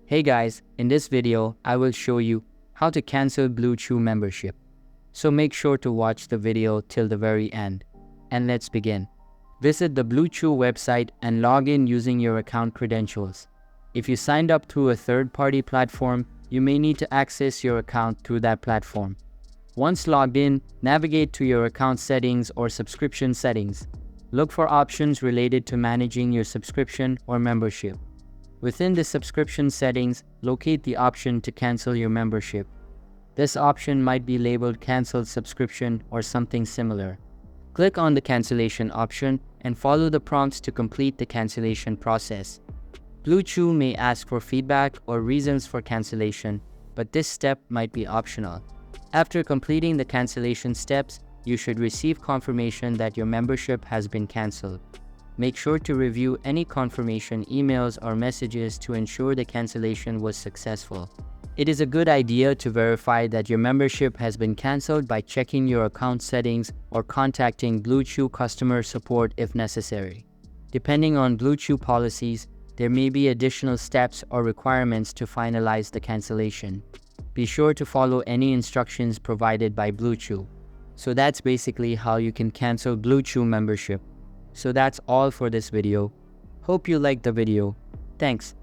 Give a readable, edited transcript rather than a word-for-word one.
Hey guys, in this video, I will show you how to cancel Bluechew membership. So make sure to watch the video till the very end. And let's begin. Visit the Bluechew website and log in using your account credentials. If you signed up through a third-party platform, you may need to access your account through that platform. Once logged in, navigate to your account settings or subscription settings. Look for options related to managing your subscription or membership. Within the subscription settings, locate the option to cancel your membership. This option might be labeled Cancel Subscription or something similar. Click on the cancellation option and follow the prompts to complete the cancellation process. Bluechew may ask for feedback or reasons for cancellation, but this step might be optional. After completing the cancellation steps, you should receive confirmation that your membership has been canceled. Make sure to review any confirmation emails or messages to ensure the cancellation was successful. It is a good idea to verify that your membership has been canceled by checking your account settings or contacting Bluechew customer support if necessary. Depending on Bluechew policies, there may be additional steps or requirements to finalize the cancellation. Be sure to follow any instructions provided by Bluechew. So that's basically how you can cancel Bluechew membership. So that's all for this video. Hope you liked the video. Thanks.